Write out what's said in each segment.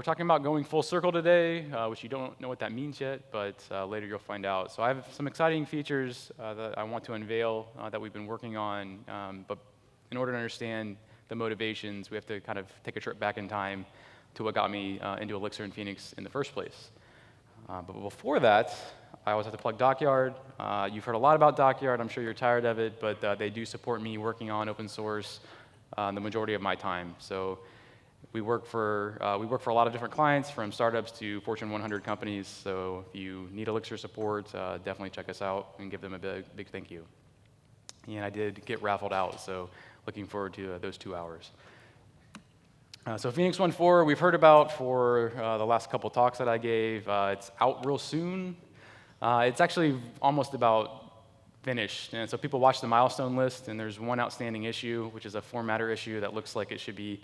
we're talking about going full circle today, which you don't know what that means yet, but later you'll find out. So I have some exciting features that I want to unveil that we've been working on, but in order to understand the motivations, we have to kind of take a trip back in time to what got me into Elixir and Phoenix in the first place. But before that, I always have to plug Dockyard. You've heard a lot about Dockyard. I'm sure you're tired of it, but they do support me working on open source the majority of my time. So we work for a lot of different clients, from startups to Fortune 100 companies. So if you need Elixir support, definitely check us out and give them a big thank you. And I did get raffled out, so looking forward to those 2 hours. So Phoenix 1.4, we've heard about for the last couple talks that I gave. It's out real soon. It's actually almost about finished. And so people watch the milestone list, and there's one outstanding issue, which is a formatter issue that looks like it should be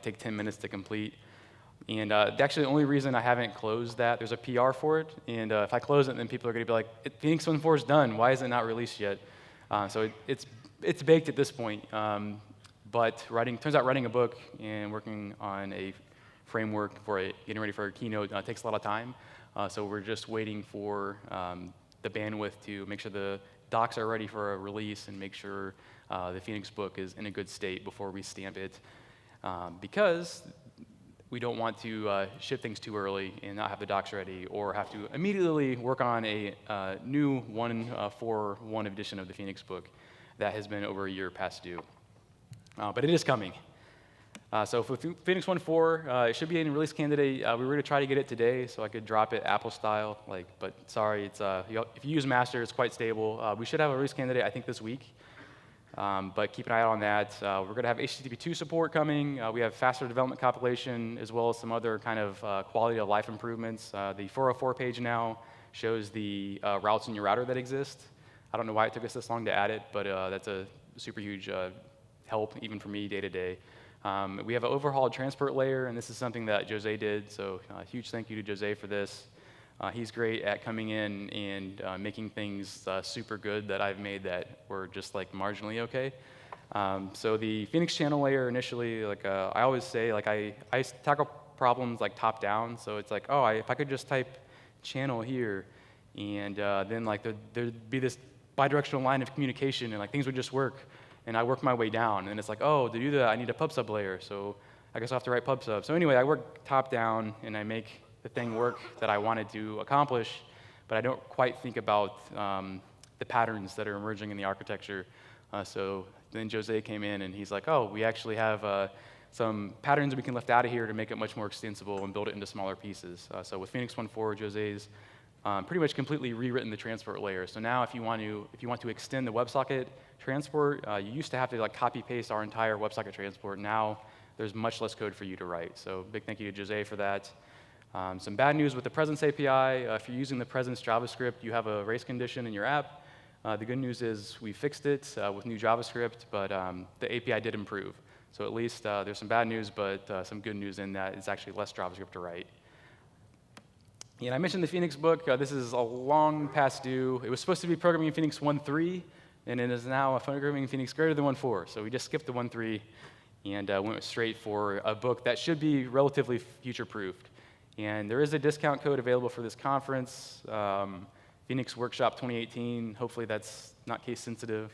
take 10 minutes to complete. And actually, the only reason I haven't closed that, there's a PR for it, and if I close it, then people are going to be like, Phoenix 1.4 is done. Why is it not released yet? So it's baked at this point. But turns out writing a book and working on a framework for it, getting ready for a keynote, takes a lot of time. So we're just waiting for the bandwidth to make sure the docs are ready for a release and make sure the Phoenix book is in a good state before we stamp it, because we don't want to ship things too early and not have the docs ready, or have to immediately work on a new 1.4.1 edition of the Phoenix book that has been over a year past due. But it is coming. So for Phoenix 1.4, it should be in release candidate. We were going to try to get it today so I could drop it Apple style, but sorry, it's if you use master, it's quite stable. We should have a release candidate, I think, this week. But keep an eye out on that. We're going to have HTTP 2 support coming. We have faster development compilation, as well as some other kind of quality of life improvements. The 404 page now shows the routes in your router that exist. I don't know why it took us this long to add it, but that's a super huge help, even for me, day to day. We have an overhauled transport layer, and this is something that Jose did, so a huge thank you to Jose for this. He's great at coming in and making things super good that I've made that were just marginally okay. So the Phoenix channel layer initially, I always say, I tackle problems top down. So it's if I could just type channel here, and then there'd be this bidirectional line of communication, and things would just work. And I work my way down, and it's to do that, I need a pub sub layer. So I guess I'll have to write pub sub. So anyway, I work top down, and I make the thing work that I wanted to accomplish, but I don't quite think about the patterns that are emerging in the architecture. So then Jose came in, and he's we actually have some patterns we can lift out of here to make it much more extensible and build it into smaller pieces. So with Phoenix 1.4, Jose's pretty much completely rewritten the transport layer. So now if you want to extend the WebSocket transport, you used to have to copy paste our entire WebSocket transport. Now there's much less code for you to write. So big thank you to Jose for that. Some bad news with the Presence API. If you're using the Presence JavaScript, you have a race condition in your app. The good news is we fixed it with new JavaScript, but the API did improve. So at least there's some bad news, but some good news in that it's actually less JavaScript to write. And I mentioned the Phoenix book. This is a long past due. It was supposed to be Programming in Phoenix 1.3, and it is now Programming in Phoenix greater than 1.4. So we just skipped the 1.3 and went straight for a book that should be relatively future-proofed. And there is a discount code available for this conference, Phoenix Workshop 2018. Hopefully that's not case sensitive.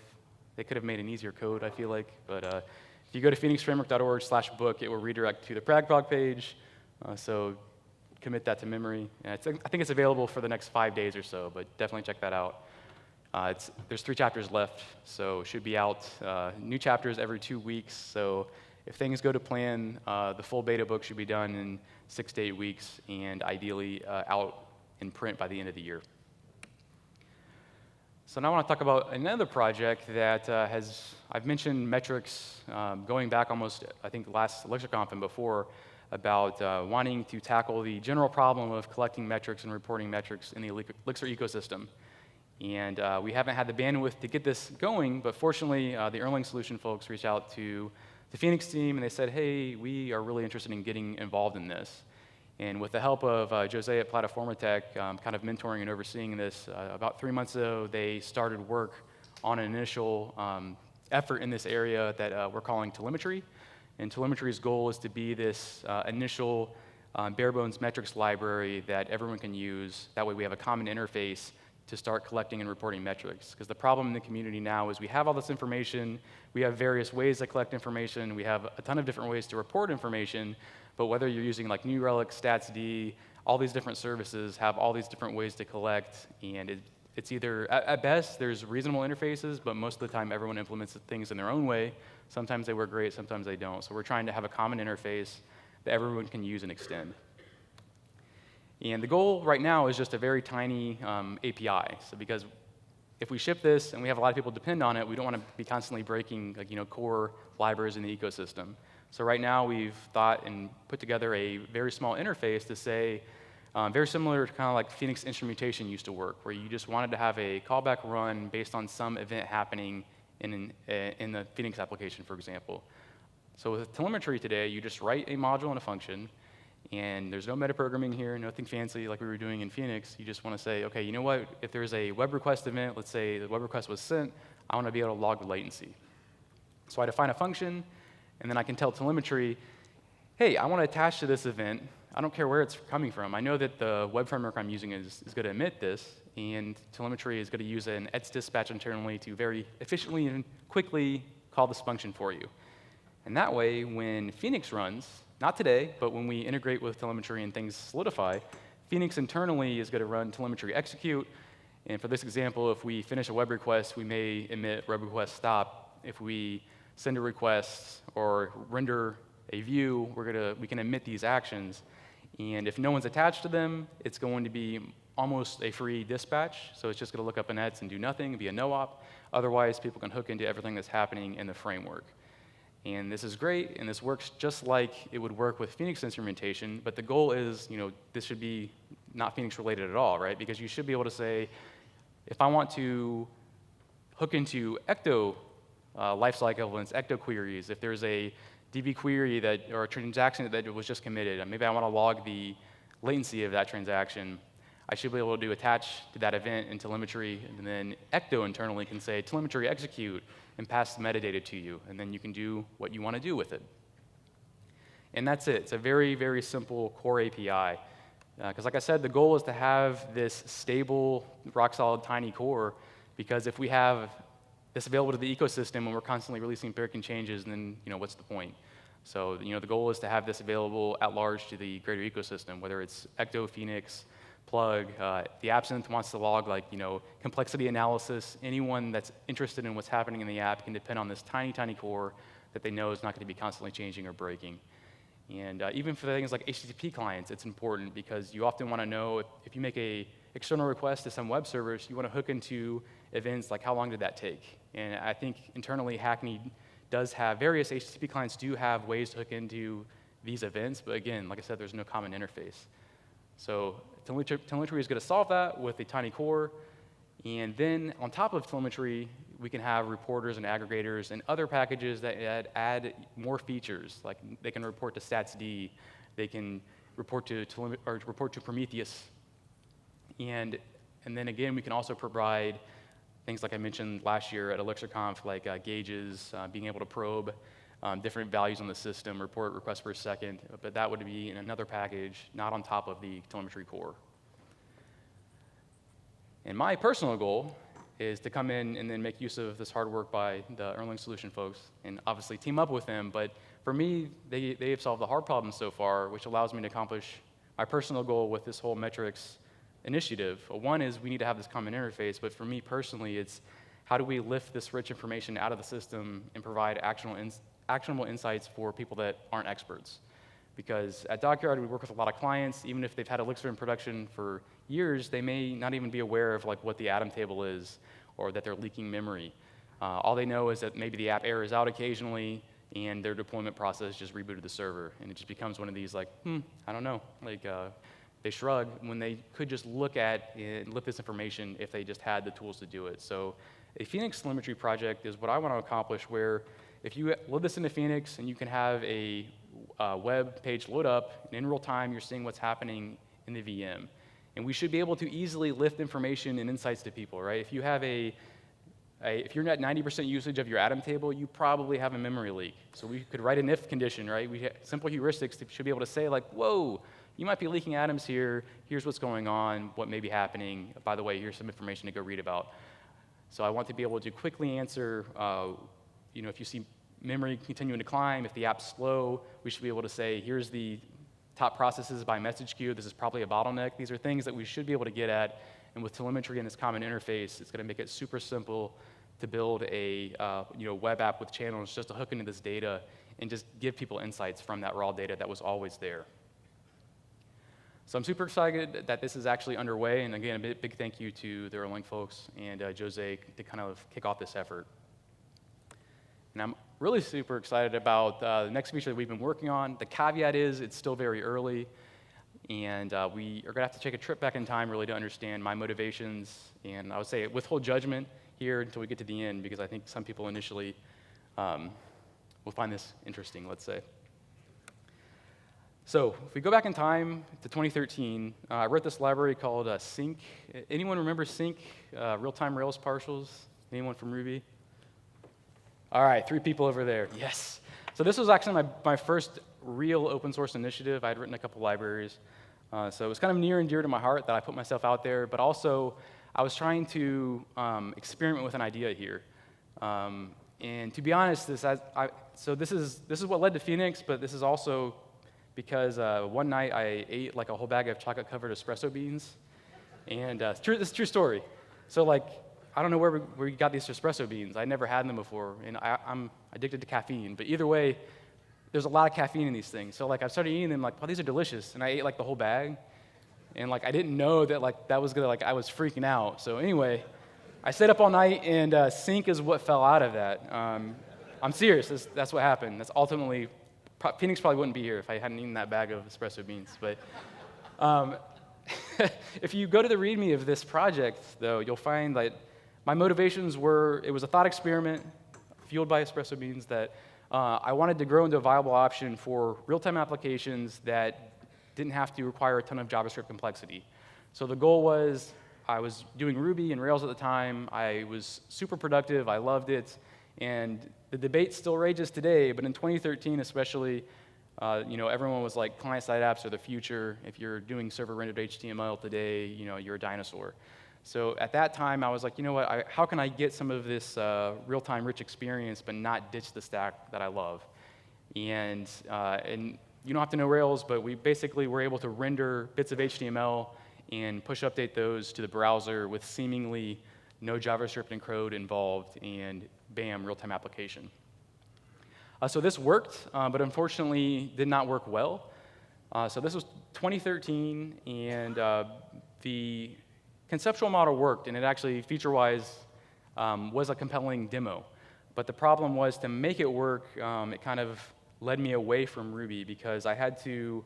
They could have made an easier code, I feel like. But if you go to phoenixframework.org/book, it will redirect to the Pragprog page. So commit that to memory. I think it's available for the next 5 days or so, but definitely check that out. There's 3 chapters left, so it should be out. New chapters every 2 weeks. So if things go to plan, the full beta book should be done in 6 to 8 weeks, and ideally out in print by the end of the year. So now I want to talk about another project that I've mentioned metrics going back almost, I think, last ElixirConf and before, about wanting to tackle the general problem of collecting metrics and reporting metrics in the Elixir ecosystem. And we haven't had the bandwidth to get this going, but fortunately, the Erlang solution folks reached out to the Phoenix team, and they said, hey, we are really interested in getting involved in this. And with the help of Jose at Plataforma Tech, kind of mentoring and overseeing this, about 3 months ago, they started work on an initial effort in this area that we're calling Telemetry. And Telemetry's goal is to be this initial bare bones metrics library that everyone can use. That way we have a common interface to start collecting and reporting metrics. Because the problem in the community now is we have all this information, we have various ways to collect information, we have a ton of different ways to report information, but whether you're using like New Relic, StatsD, all these different services have all these different ways to collect, and it's either, at best, there's reasonable interfaces, but most of the time everyone implements things in their own way. Sometimes they work great, sometimes they don't. So we're trying to have a common interface that everyone can use and extend. And the goal right now is just a very tiny API. So because if we ship this and we have a lot of people depend on it, we don't want to be constantly breaking core libraries in the ecosystem. So right now we've thought and put together a very small interface to say, very similar to kind of like Phoenix instrumentation used to work, where you just wanted to have a callback run based on some event happening in the Phoenix application, for example. So with telemetry today, you just write a module and a function, and there's no metaprogramming here, nothing fancy like we were doing in Phoenix. You just want to say, okay, you know what? If there's a web request event, let's say the web request was sent, I want to be able to log the latency. So I define a function, and then I can tell telemetry, hey, I want to attach to this event. I don't care where it's coming from. I know that the web framework I'm using is going to emit this, and telemetry is going to use an ets dispatch internally to very efficiently and quickly call this function for you. And that way, when Phoenix runs, not today, but when we integrate with telemetry and things solidify, Phoenix internally is going to run telemetry execute. And for this example, if we finish a web request, we may emit web request stop. If we send a request or render a view, we can emit these actions. And if no one's attached to them, it's going to be almost a free dispatch. So it's just going to look up an ets and do nothing, be a no-op. Otherwise, people can hook into everything that's happening in the framework. And this is great, and this works just like it would work with Phoenix instrumentation, but the goal is, this should be not Phoenix related at all, right? Because you should be able to say, if I want to hook into Ecto lifecycle equivalents, Ecto queries, if there's a DB query or a transaction that was just committed, and maybe I want to log the latency of that transaction, I should be able to attach to that event in telemetry, and then Ecto internally can say, telemetry execute, and pass the metadata to you, and then you can do what you want to do with it. And that's it. It's a very, very simple core API. Because like I said, the goal is to have this stable, rock-solid, tiny core, because if we have this available to the ecosystem and we're constantly releasing broken changes, then what's the point? So the goal is to have this available at large to the greater ecosystem, whether it's Ecto, Phoenix, Plug, the Absinthe wants to log complexity analysis. Anyone that's interested in what's happening in the app can depend on this tiny, tiny core that they know is not going to be constantly changing or breaking. And even for things like HTTP clients, it's important because you often want to know if you make an external request to some web servers, you want to hook into events like how long did that take? And I think internally Hackney does have, various HTTP clients do have ways to hook into these events, but again, like I said, there's no common interface. So telemetry is going to solve that with a tiny core, and then on top of telemetry, we can have reporters and aggregators and other packages that add more features, like they can report to StatsD, they can report to Prometheus, and then again, we can also provide things like I mentioned last year at ElixirConf, like gauges, being able to probe different values on the system, report requests per second, but that would be in another package, not on top of the telemetry core. And my personal goal is to come in and then make use of this hard work by the Erlang Solution folks and obviously team up with them, but for me, they have solved the hard problems so far, which allows me to accomplish my personal goal with this whole metrics initiative. One is we need to have this common interface, but for me personally, it's how do we lift this rich information out of the system and provide actionable insights for people that aren't experts. Because at Dockyard, we work with a lot of clients. Even if they've had Elixir in production for years, they may not even be aware of what the atom table is or that they're leaking memory. All they know is that maybe the app errors out occasionally and their deployment process just rebooted the server. And it just becomes one of these I don't know. They shrug when they could just look at and lift this information if they just had the tools to do it. So a Phoenix telemetry project is what I want to accomplish, where if you load this into Phoenix and you can have a web page load up, and in real time you're seeing what's happening in the VM. And we should be able to easily lift information and insights to people, right? If you have if you're at 90% usage of your atom table, you probably have a memory leak. So we could write an if condition, right? Simple heuristics should be able to say whoa, you might be leaking atoms here. Here's what's going on, what may be happening. By the way, here's some information to go read about. So I want to be able to quickly answer, if you see memory continuing to climb, if the app's slow, we should be able to say, here's the top processes by message queue. This is probably a bottleneck. These are things that we should be able to get at. And with telemetry and this common interface, it's going to make it super simple to build a web app with channels just to hook into this data and just give people insights from that raw data that was always there. So I'm super excited that this is actually underway. And again, a big thank you to the Erlang folks and Jose to kind of kick off this effort. And I'm really super excited about the next feature that we've been working on. The caveat is it's still very early, and we are going to have to take a trip back in time really to understand my motivations, and I would say withhold judgment here until we get to the end, because I think some people initially will find this interesting, let's say. So if we go back in time to 2013, I wrote this library called Sync. Anyone remember Sync, real-time Rails partials? Anyone from Ruby? All right, 3 people over there, yes. So this was actually my first real open source initiative. I had written a couple libraries. So it was kind of near and dear to my heart that I put myself out there, but also I was trying to experiment with an idea here. And to be honest, this is what led to Phoenix, but this is also because one night I ate like a whole bag of chocolate-covered espresso beans. And this is a true story. So I don't know where we got these espresso beans. I'd never had them before, and I'm addicted to caffeine. But either way, there's a lot of caffeine in these things. So I started eating them, wow, these are delicious. And I ate the whole bag. And I didn't know that that was gonna, I was freaking out. So anyway, I stayed up all night, and Sync is what fell out of that. I'm serious, that's what happened. That's ultimately, Phoenix probably wouldn't be here if I hadn't eaten that bag of espresso beans. But if you go to the README of this project, though, you'll find that my motivations were, it was a thought experiment fueled by espresso beans that I wanted to grow into a viable option for real-time applications that didn't have to require a ton of JavaScript complexity. So the goal was, I was doing Ruby and Rails at the time. I was super productive. I loved it. And the debate still rages today, but in 2013 especially, everyone was like, client-side apps are the future. If you're doing server-rendered HTML today, you're a dinosaur. So at that time, I was like, you know what, how can I get some of this real-time rich experience but not ditch the stack that I love? And you don't have to know Rails, but we basically were able to render bits of HTML and push update those to the browser with seemingly no JavaScript and code involved, and bam, real-time application. So this worked, but unfortunately did not work well. So this was 2013, and the conceptual model worked, and it actually, feature-wise, was a compelling demo. But the problem was, to make it work, it kind of led me away from Ruby, because I had to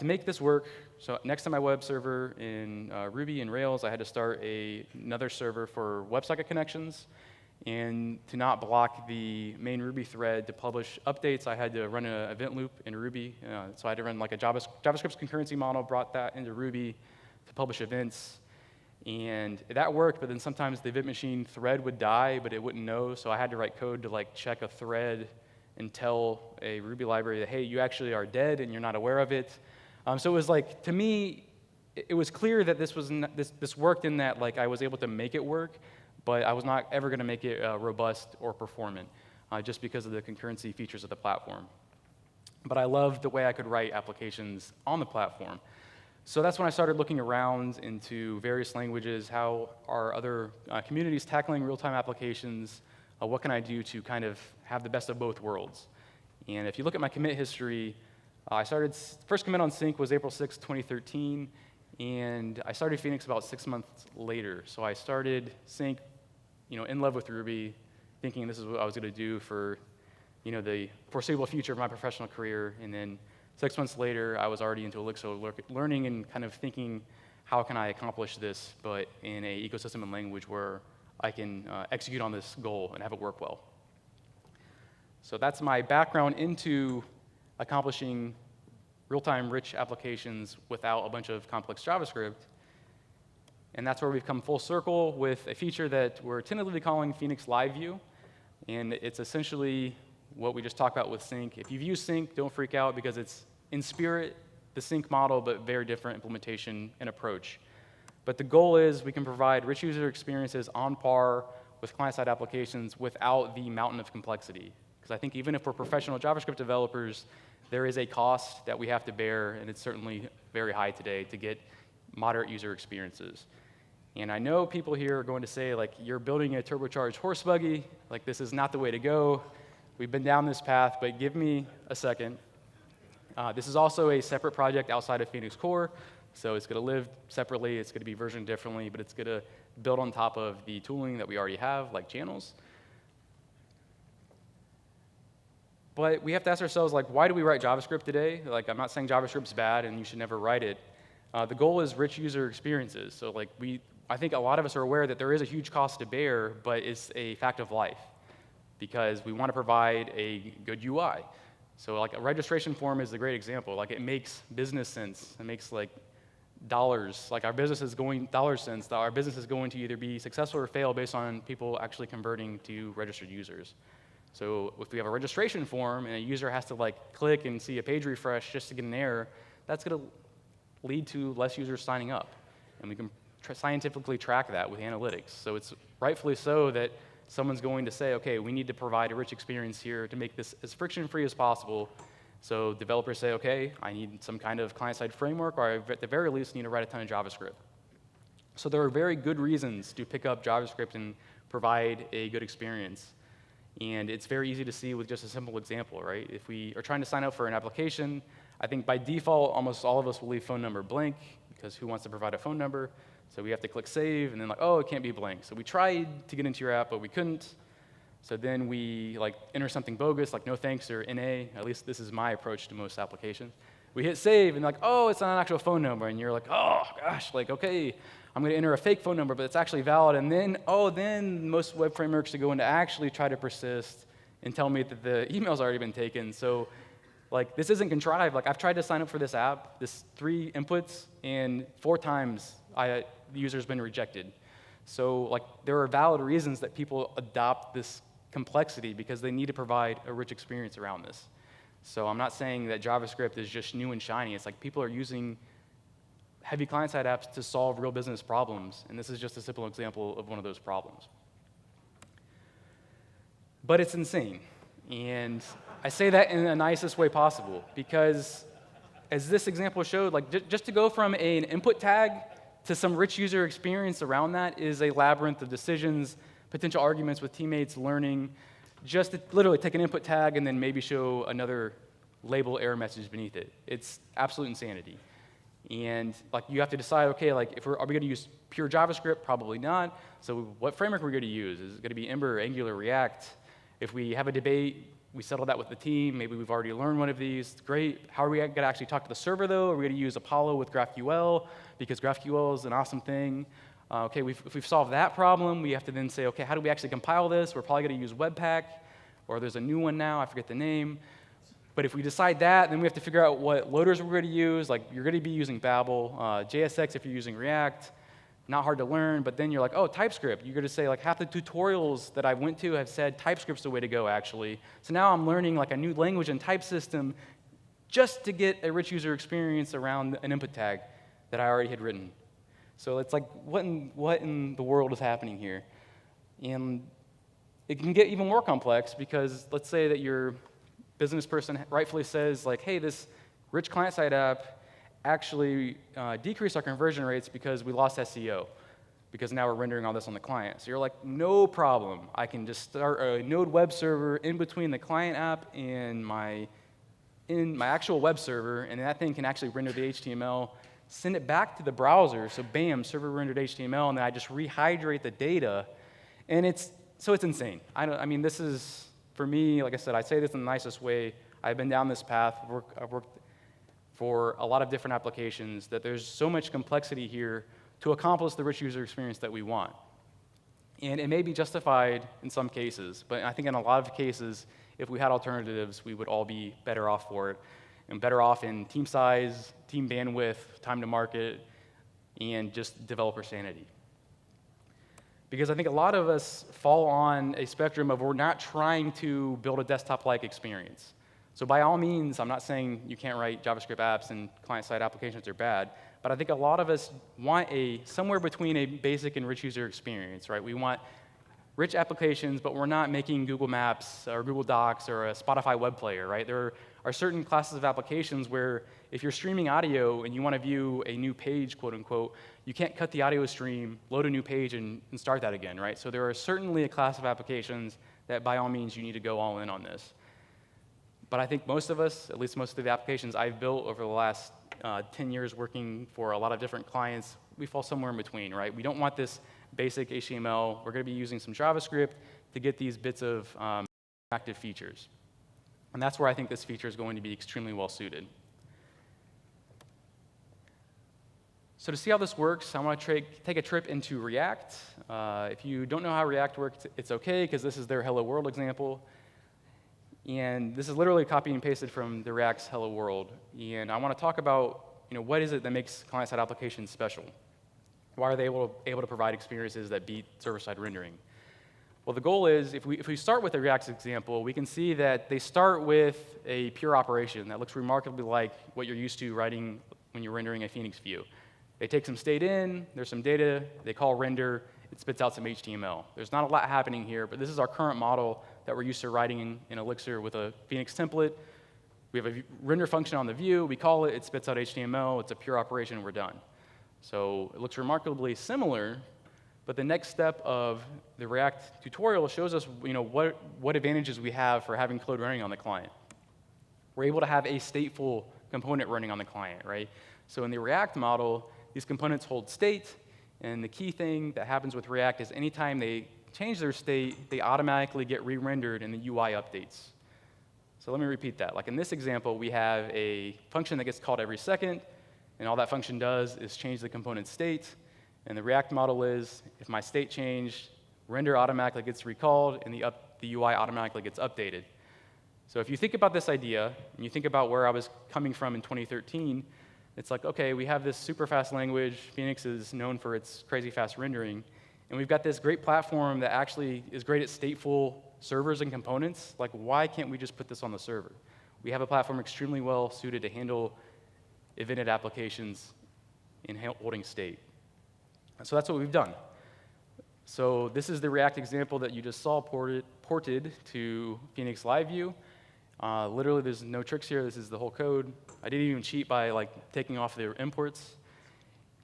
make this work, so next to my web server in Ruby and Rails, I had to start another server for WebSocket connections. And to not block the main Ruby thread to publish updates, I had to run an event loop in Ruby. So I had to run a JavaScript's concurrency model, brought that into Ruby to publish events. And that worked, but then sometimes the event machine thread would die, but it wouldn't know. So I had to write code to check a thread and tell a Ruby library that, hey, you actually are dead and you're not aware of it. So it was to me, it was clear that this worked in that I was able to make it work, but I was not ever going to make it robust or performant, just because of the concurrency features of the platform. But I loved the way I could write applications on the platform. So that's when I started looking around into various languages. How are other communities tackling real-time applications? What can I do to kind of have the best of both worlds? And if you look at my commit history, first commit on Sync was April 6, 2013, and I started Phoenix about 6 months later. So I started Sync, in love with Ruby, thinking this is what I was going to do for, the foreseeable future of my professional career. And then 6 months later, I was already into Elixir learning and kind of thinking, how can I accomplish this, but in an ecosystem and language where I can execute on this goal and have it work well. So that's my background into accomplishing real-time rich applications without a bunch of complex JavaScript. And that's where we've come full circle with a feature that we're tentatively calling Phoenix Live View. And it's essentially what we just talked about with Sync. If you've used Sync, don't freak out, because it's in spirit the sync model, but very different implementation and approach. But the goal is we can provide rich user experiences on par with client-side applications without the mountain of complexity. Because I think even if we're professional JavaScript developers, there is a cost that we have to bear, and it's certainly very high today to get moderate user experiences. And I know people here are going to say, like, you're building a turbocharged horse buggy, like this is not the way to go. We've been down this path, but give me a second. This is also a separate project outside of Phoenix Core, so it's going to live separately, it's going to be versioned differently, but it's going to build on top of the tooling that we already have, like channels. But we have to ask ourselves, like, why do we write JavaScript today? Like, I'm not saying JavaScript's bad and you should never write it. The goal is rich user experiences. So, like, I think a lot of us are aware that there is a huge cost to bear, but it's a fact of life because we want to provide a good UI. So, like, a registration form is a great example. Like, it makes business sense. It makes, like, dollars. Like, our business is going dollar sense. Our business is going to either be successful or fail based on people actually converting to registered users. So if we have a registration form and a user has to like click and see a page refresh just to get an error, that's going to lead to less users signing up. And we can scientifically track that with analytics. So it's rightfully so that someone's going to say, okay, we need to provide a rich experience here to make this as friction-free as possible. So developers say, okay, I need some kind of client-side framework, or I, at the very least, need to write a ton of JavaScript. So there are very good reasons to pick up JavaScript and provide a good experience. And it's very easy to see with just a simple example, right? If we are trying to sign up for an application, I think by default, almost all of us will leave phone number blank, because who wants to provide a phone number? So we have to click save, and then like, oh, it can't be blank. So we tried to get into your app, but we couldn't. So then we like enter something bogus, like no thanks or NA. At least this is my approach to most applications. We hit save, and like, oh, it's not an actual phone number. And you're like, oh, gosh, like, okay, I'm going to enter a fake phone number, but it's actually valid. And then, then most web frameworks are going to actually try to persist and tell me that the email's already been taken. So, like, this isn't contrived. Like, I've tried to sign up for this app, this 3 inputs, and 4 times the user's been rejected. So, like, there are valid reasons that people adopt this complexity because they need to provide a rich experience around this. So I'm not saying that JavaScript is just new and shiny. It's like people are using heavy client-side apps to solve real business problems, and this is just a simple example of one of those problems. But it's insane, and I say that in the nicest way possible, because as this example showed, like just to go from an input tag to some rich user experience around that is a labyrinth of decisions, potential arguments with teammates, learning, just to literally take an input tag and then maybe show another label error message beneath it. It's absolute insanity. And like you have to decide, okay, like are we going to use pure JavaScript? Probably not. So what framework are we going to use? Is it going to be Ember, Angular, React? If we have a debate, we settle that with the team. Maybe we've already learned one of these. Great. How are we going to actually talk to the server, though? Are we going to use Apollo with GraphQL? Because GraphQL is an awesome thing. Okay, if we've solved that problem, we have to then say, okay, how do we actually compile this? We're probably going to use Webpack, or there's a new one now. I forget the name. But if we decide that, then we have to figure out what loaders we're going to use. Like, you're going to be using Babel, JSX if you're using React. Not hard to learn, but then you're like, oh, TypeScript. You're going to say, like, half the tutorials that I went to have said TypeScript's the way to go, actually. So now I'm learning, like, a new language and type system just to get a rich user experience around an input tag that I already had written. So it's like, what in the world is happening here? And it can get even more complex because let's say that your business person rightfully says, like, hey, this rich client-side app actually decreased our conversion rates because we lost SEO, because now we're rendering all this on the client. So you're like, no problem. I can just start a Node web server in between the client app and my actual web server, and that thing can actually render the HTML, send it back to the browser, so bam, server rendered HTML, and then I just rehydrate the data, and it's insane. I mean, this is, for me, like I said, I say this in the nicest way. I've been down this path. I've worked for a lot of different applications that there's so much complexity here to accomplish the rich user experience that we want. And it may be justified in some cases, but I think in a lot of cases, if we had alternatives, we would all be better off for it, and better off in team size, team bandwidth, time to market, and just developer sanity. Because I think a lot of us fall on a spectrum of we're not trying to build a desktop-like experience. So by all means, I'm not saying you can't write JavaScript apps and client-side applications are bad, but I think a lot of us want somewhere between a basic and rich user experience, right? We want rich applications, but we're not making Google Maps or Google Docs or a Spotify web player, right? There are certain classes of applications where if you're streaming audio and you want to view a new page, quote unquote, you can't cut the audio stream, load a new page, and start that again, right? So there are certainly a class of applications that by all means you need to go all in on this. But I think most of us, at least most of the applications I've built over the last 10 years working for a lot of different clients, we fall somewhere in between, right? We don't want this basic HTML. We're going to be using some JavaScript to get these bits of active features. And that's where I think this feature is going to be extremely well suited. So to see how this works, I want to take a trip into React. If you don't know how React works, it's OK, because this is their Hello World example. And this is literally copied and pasted from the React's Hello World. And I want to talk about what is it that makes client-side applications special? Why are they able to provide experiences that beat server-side rendering? Well, the goal is, if we start with the React's example, we can see that they start with a pure operation that looks remarkably like what you're used to writing when you're rendering a Phoenix view. They take some state in, there's some data, they call render, it spits out some HTML. There's not a lot happening here, but this is our current model that we're used to writing in Elixir with a Phoenix template. We have a render function on the view, we call it, it spits out HTML, it's a pure operation, we're done. So it looks remarkably similar, but the next step of the React tutorial shows us what advantages we have for having code running on the client. We're able to have a stateful component running on the client, right? So in the React model, these components hold state, and the key thing that happens with React is anytime they change their state, they automatically get re-rendered in the UI updates. So let me repeat that. Like in this example, we have a function that gets called every second, and all that function does is change the component state. And the React model is, if my state changed, render automatically gets recalled, and the UI automatically gets updated. So if you think about this idea, and you think about where I was coming from in 2013, it's like, OK, we have this super fast language. Phoenix is known for its crazy fast rendering. And we've got this great platform that actually is great at stateful servers and components. Like, why can't we just put this on the server? We have a platform extremely well suited to handle evented applications in holding state. So that's what we've done. So this is the React example that you just saw ported to Phoenix Live View. Literally, there's no tricks here. This is the whole code. I didn't even cheat by taking off the imports.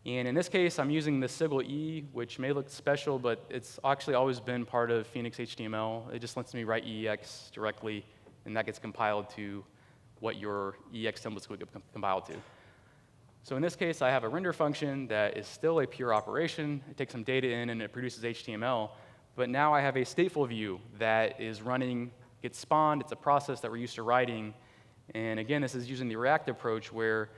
And in this case, I'm using the Sigil E, which may look special, but it's actually always been part of Phoenix HTML. It just lets me write EX directly, and that gets compiled to what your EX templates would get compiled to. So in this case, I have a render function that is still a pure operation. It takes some data in, and it produces HTML. But now I have a stateful view that is running, gets spawned. It's a process that we're used to writing. And again, this is using the React approach where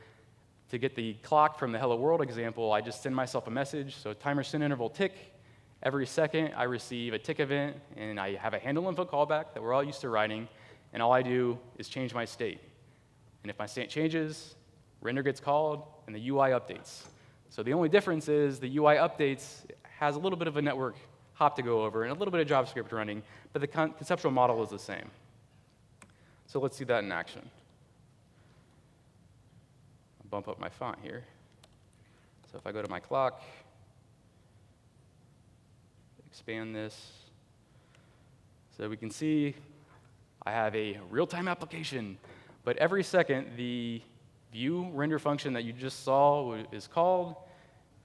to get the clock from the Hello World example, I just send myself a message. So timer send interval tick. Every second, I receive a tick event, and I have a handle info callback that we're all used to writing. And all I do is change my state. And if my state changes, render gets called, and the UI updates. So the only difference is the UI updates has a little bit of a network hop to go over and a little bit of JavaScript running, but the conceptual model is the same. So let's see that in action. I'll bump up my font here. So if I go to my clock, expand this, so we can see I have a real-time application, but every second the view render function that you just saw is called.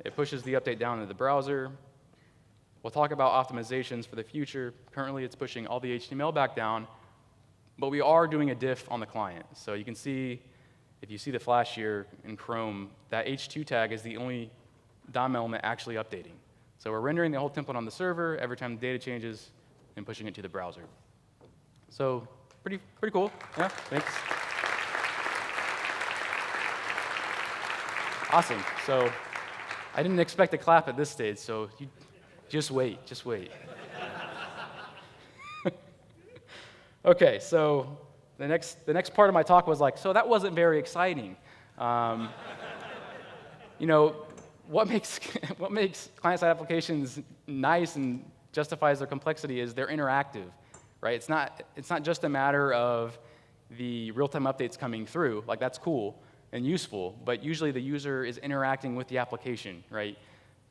It pushes the update down into the browser. We'll talk about optimizations for the future. Currently, it's pushing all the HTML back down, but we are doing a diff on the client. So you can see, if you see the flash here in Chrome, that H2 tag is the only DOM element actually updating. So we're rendering the whole template on the server every time the data changes and pushing it to the browser. So pretty cool. Yeah, thanks. Awesome. So I didn't expect a clap at this stage, so you just wait, just wait. OK, so the next part of my talk was like, so that wasn't very exciting. What makes client-side applications nice and justifies their complexity is they're interactive, right? It's not just a matter of the real-time updates coming through, like that's cool and useful, but usually the user is interacting with the application, right?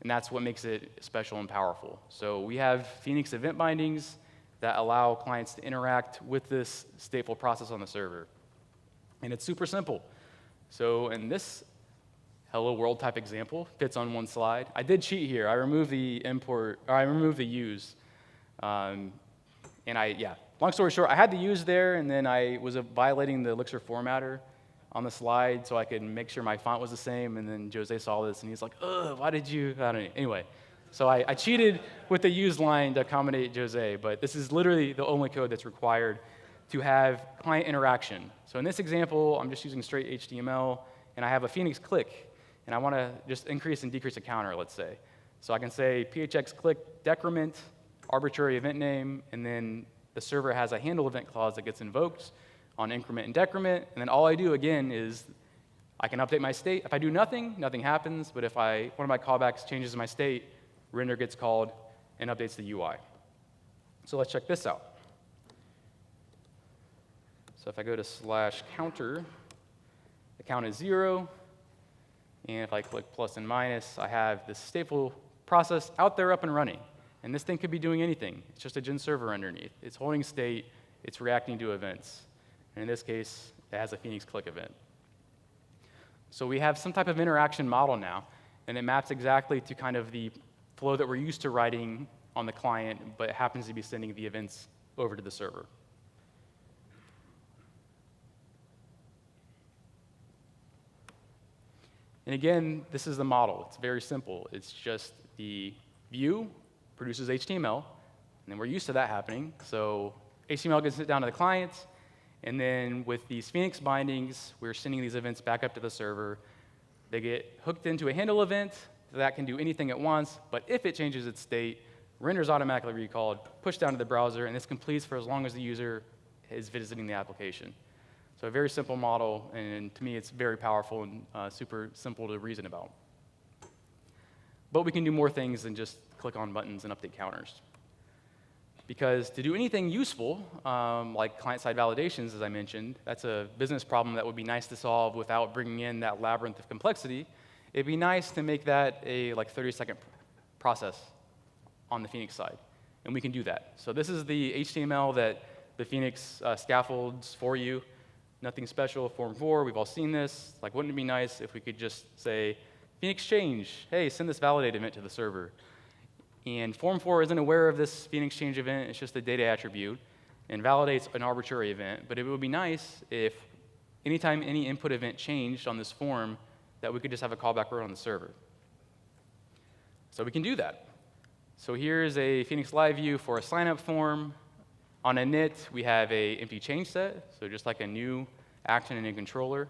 And that's what makes it special and powerful. So we have Phoenix event bindings that allow clients to interact with this stateful process on the server. And it's super simple. So in this hello world type example, fits on one slide. I did cheat here. I removed the use. Long story short, I had the use there, and then I was violating the Elixir formatter on the slide so I could make sure my font was the same, and then Jose saw this, and he's like, ugh, why did you, I don't know. Anyway, so I cheated with the use line to accommodate Jose, but this is literally the only code that's required to have client interaction. So in this example, I'm just using straight HTML, and I have a Phoenix click, and I want to just increase and decrease a counter, let's say. So I can say phx click decrement, arbitrary event name, and then the server has a handle event clause that gets invoked on increment and decrement, and then all I do, again, is I can update my state. If I do nothing, nothing happens, but if one of my callbacks changes my state, render gets called and updates the UI. So let's check this out. So if I go to /counter, the count is 0, and if I click plus and minus, I have this stateful process out there up and running. And this thing could be doing anything. It's just a gen server underneath. It's holding state, it's reacting to events. And in this case, it has a Phoenix click event. So we have some type of interaction model now, and it maps exactly to kind of the flow that we're used to writing on the client, but it happens to be sending the events over to the server. And again, this is the model. It's very simple. It's just the view produces HTML, and then we're used to that happening. So HTML gets sent down to the client, and then with these Phoenix bindings, we're sending these events back up to the server. They get hooked into a handle event that can do anything at once, but if it changes its state, render's automatically recalled, pushed down to the browser, and this completes for as long as the user is visiting the application. So a very simple model, and to me, it's very powerful and super simple to reason about. But we can do more things than just click on buttons and update counters. Because to do anything useful, like client-side validations, as I mentioned, that's a business problem that would be nice to solve without bringing in that labyrinth of complexity. It'd be nice to make that a 30-second process on the Phoenix side, and we can do that. So this is the HTML that the Phoenix scaffolds for you. Nothing special, Form 4, we've all seen this. Like, wouldn't it be nice if we could just say, Phoenix change, hey, send this validate event to the server. And Form 4 isn't aware of this Phoenix change event, it's just a data attribute, and validates an arbitrary event. But it would be nice if anytime any input event changed on this form, that we could just have a callback word on the server. So we can do that. So here's a Phoenix Live view for a sign-up form. On init, we have a empty change set, so just like a new action in a controller.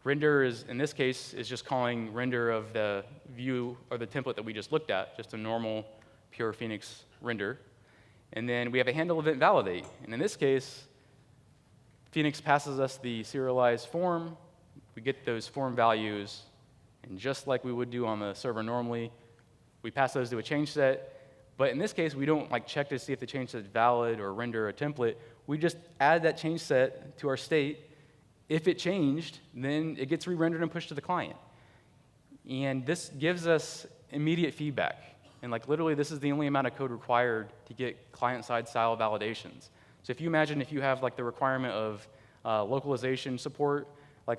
Render is, in this case, is just calling render of the view or the template that we just looked at, just a normal, pure Phoenix render. And then we have a handle event validate. And in this case, Phoenix passes us the serialized form. We get those form values, and just like we would do on the server normally, we pass those to a change set. But in this case, we don't check to see if the change set is valid or render a template. We just add that change set to our state. If it changed, then it gets re-rendered and pushed to the client. And this gives us immediate feedback. And literally, this is the only amount of code required to get client-side style validations. So if you imagine if you have the requirement of localization support,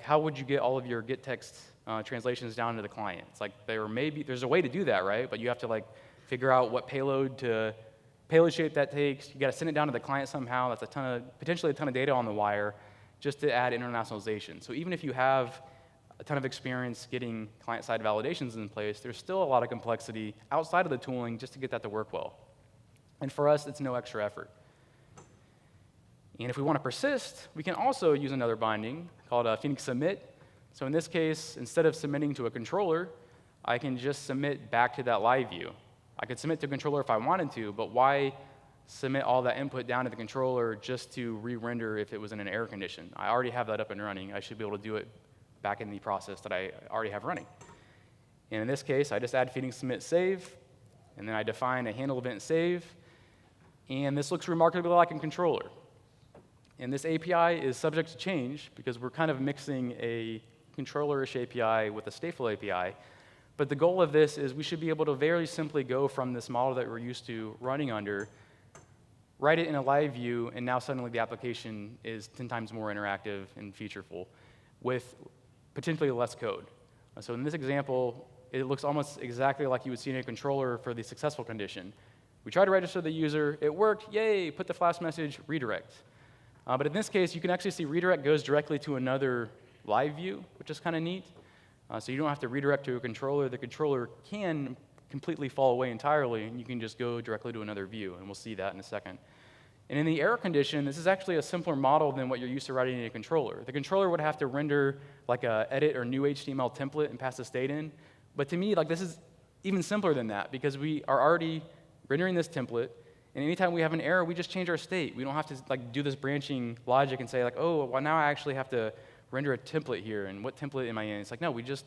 how would you get all of your get text translations down to the client? It's there's a way to do that, right? But you have to figure out what payload shape that takes. You got to send it down to the client somehow. That's potentially a ton of data on the wire just to add internationalization. So even if you have a ton of experience getting client-side validations in place, there's still a lot of complexity outside of the tooling just to get that to work well. And for us, it's no extra effort. And if we want to persist, we can also use another binding called Phoenix submit. So in this case, instead of submitting to a controller, I can just submit back to that live view. I could submit to a controller if I wanted to, but why submit all that input down to the controller just to re-render if it was in an error condition? I already have that up and running. I should be able to do it back in the process that I already have running. And in this case, I just add Phoenix submit save, and then I define a handle event save, and this looks remarkably like a controller. And this API is subject to change because we're kind of mixing a controller-ish API with a stateful API. But the goal of this is we should be able to very simply go from this model that we're used to running under, write it in a live view, and now suddenly the application is 10 times more interactive and featureful with potentially less code. So in this example, it looks almost exactly like you would see in a controller for the successful condition. We try to register the user, it worked, yay, put the flash message, redirect. But in this case, you can actually see redirect goes directly to another live view, which is kind of neat. So you don't have to redirect to a controller. The controller can completely fall away entirely, and you can just go directly to another view, and we'll see that in a second. And in the error condition, this is actually a simpler model than what you're used to writing in a controller. The controller would have to render like a edit or new HTML template and pass the state in. But to me, like this is even simpler than that because we are already rendering this template, and anytime we have an error, we just change our state. We don't have to like do this branching logic and say like, oh, well now I actually have to render a template here, and what template am I in? It's like, no, we just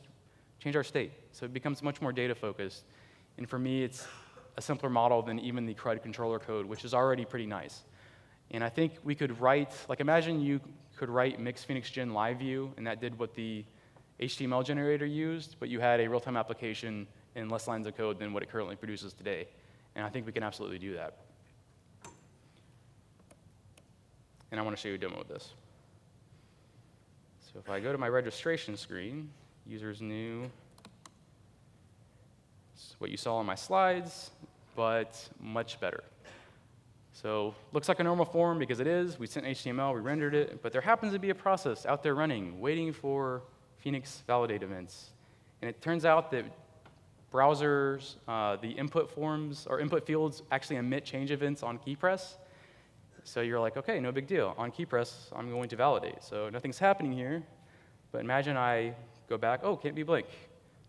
change our state. So it becomes much more data focused. And for me, it's a simpler model than even the CRUD controller code, which is already pretty nice. And I think we could write, like imagine you could write mix Phoenix Gen live view, and that did what the HTML generator used, but you had a real-time application in less lines of code than what it currently produces today. And I think we can absolutely do that. And I want to show you a demo of this. So if I go to my registration screen, users new, it's what you saw on my slides, but much better. So looks like a normal form because it is. We sent HTML, we rendered it, but there happens to be a process out there running, waiting for Phoenix validate events. And it turns out that browsers, the input forms or input fields actually emit change events on key press. So you're like, okay, no big deal. On key press, I'm going to validate. So nothing's happening here, but imagine I go back, oh, can't be blank.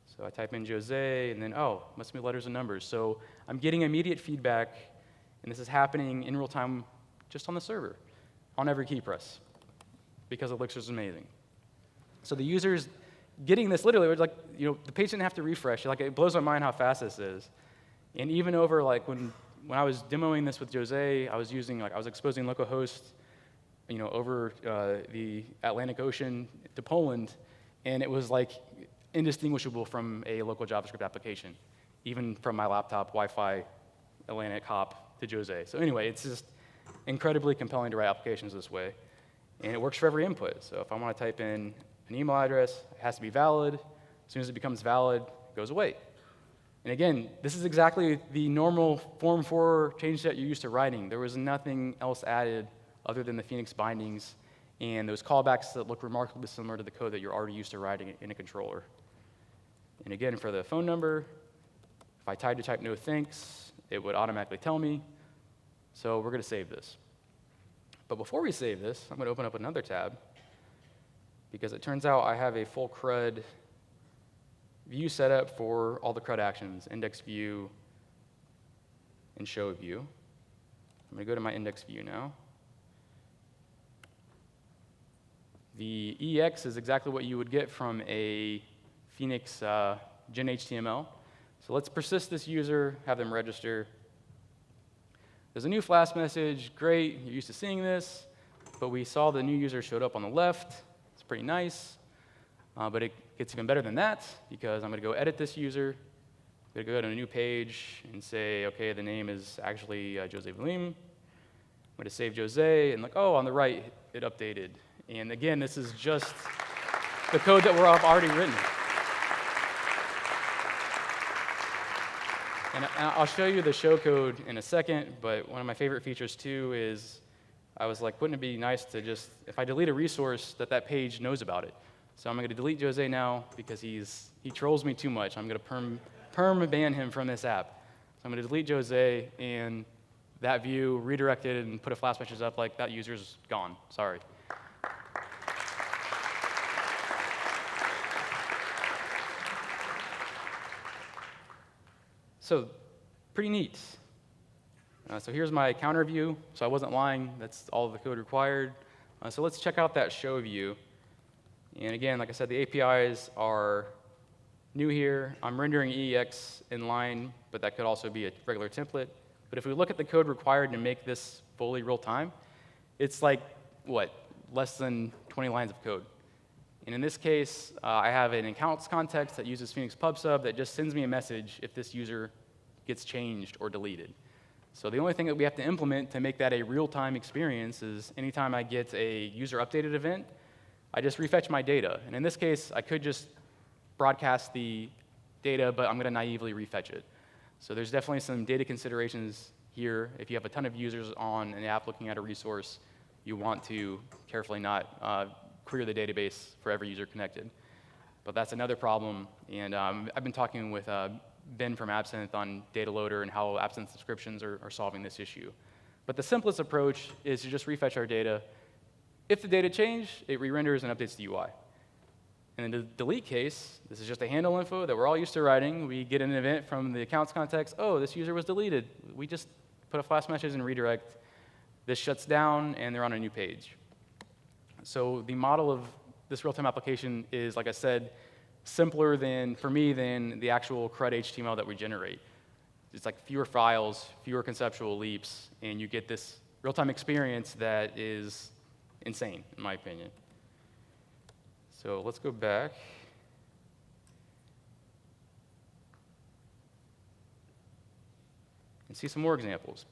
So I type in Jose, and then, oh, must be letters and numbers. So I'm getting immediate feedback, and this is happening in real time just on the server, on every key press, because Elixir is amazing. So the user's getting this literally, like, the page didn't have to refresh. Like, it blows my mind how fast this is. And even over, like, when I was demoing this with Jose, I was exposing localhost, over the Atlantic Ocean to Poland, and it was like indistinguishable from a local JavaScript application, even from my laptop, Wi-Fi, Atlantic hop to Jose. So anyway, it's just incredibly compelling to write applications this way, and it works for every input. So if I want to type in an email address, it has to be valid. As soon as it becomes valid, it goes away. And again, this is exactly the normal Form 4 change that you're used to writing. There was nothing else added other than the Phoenix bindings and those callbacks that look remarkably similar to the code that you're already used to writing in a controller. And again, for the phone number, if I tried to type no thanks, it would automatically tell me. So we're going to save this. But before we save this, I'm going to open up another tab, because it turns out I have a full CRUD view set up for all the CRUD actions, index view and show view. I'm going to go to my index view now. The EX is exactly what you would get from a Phoenix Gen HTML. So let's persist this user, have them register. There's a new flash message. Great, you're used to seeing this, but we saw the new user showed up on the left. It's pretty nice, but it gets even better than that, because I'm going to go edit this user. I'm going to go to a new page and say, okay, the name is actually Jose Valim. I'm going to save Jose, and look, oh, on the right, it updated. And again, this is just the code that we're already written. And I'll show you the show code in a second, but one of my favorite features too is I was like, wouldn't it be nice to just, if I delete a resource, that page knows about it. So I'm going to delete Jose now because he trolls me too much. I'm going to perm ban him from this app. So I'm going to delete Jose, and that view redirected and put a flash message up like that user's gone. Sorry. So pretty neat. So here's my counter view. So I wasn't lying. That's all the code required. So let's check out that show view. And again, like I said, the APIs are new here. I'm rendering EX in line, but that could also be a regular template. But if we look at the code required to make this fully real time, it's like less than 20 lines of code. And in this case, I have an accounts context that uses Phoenix PubSub that just sends me a message if this user gets changed or deleted. So the only thing that we have to implement to make that a real-time experience is anytime I get a user updated event, I just refetch my data. And in this case, I could just broadcast the data, but I'm going to naively refetch it. So there's definitely some data considerations here. If you have a ton of users on an app looking at a resource, you want to carefully not query the database for every user connected. But that's another problem. And I've been talking with Ben from Absinthe on data loader and how Absinthe subscriptions are solving this issue. But the simplest approach is to just refetch our data. If the data change, it re-renders and updates the UI. And in the delete case, this is just a handle info that we're all used to writing. We get an event from the accounts context. Oh, this user was deleted. We just put a flash message and redirect. This shuts down, and they're on a new page. So the model of this real-time application is, like I said, simpler for me than the actual CRUD HTML that we generate. It's like fewer files, fewer conceptual leaps, and you get this real-time experience that is insane, in my opinion. So let's go back. And see some more examples.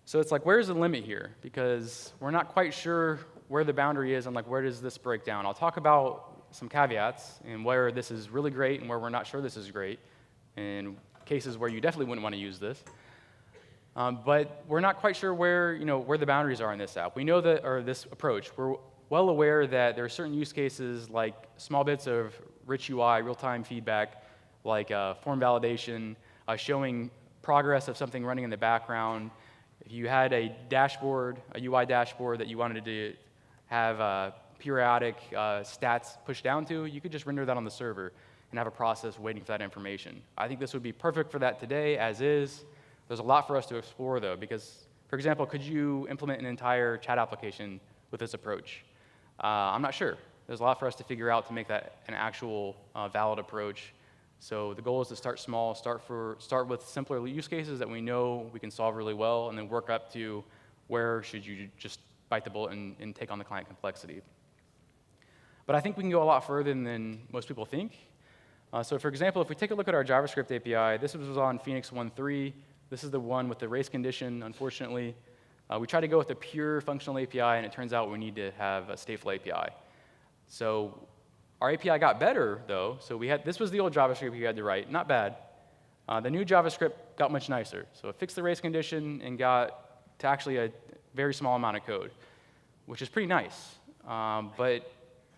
So it's like, where's the limit here? Because we're not quite sure where the boundary is and like, where does this break down? I'll talk about some caveats and where this is really great and where we're not sure this is great, and cases where you definitely wouldn't want to use this. But we're not quite sure where the boundaries are in this app. We know that, or this approach, we're well aware that there are certain use cases like small bits of rich UI, real-time feedback, like form validation, showing progress of something running in the background. If you had a dashboard, a UI dashboard that you wanted to have periodic stats pushed down to, you could just render that on the server and have a process waiting for that information. I think this would be perfect for that today, as is. There's a lot for us to explore, though, because, for example, could you implement an entire chat application with this approach? I'm not sure. There's a lot for us to figure out to make that an actual valid approach. So the goal is to start small, start with simpler use cases that we know we can solve really well, and then work up to where should you just bite the bullet and take on the client complexity. But I think we can go a lot further than most people think. So for example, if we take a look at our JavaScript API, this was on Phoenix 1.3. This is the one with the race condition, unfortunately. We tried to go with a pure functional API, and it turns out we need to have a stateful API. So our API got better, though. So this was the old JavaScript we had to write. Not bad. The new JavaScript got much nicer. So it fixed the race condition and got to actually a very small amount of code, which is pretty nice. But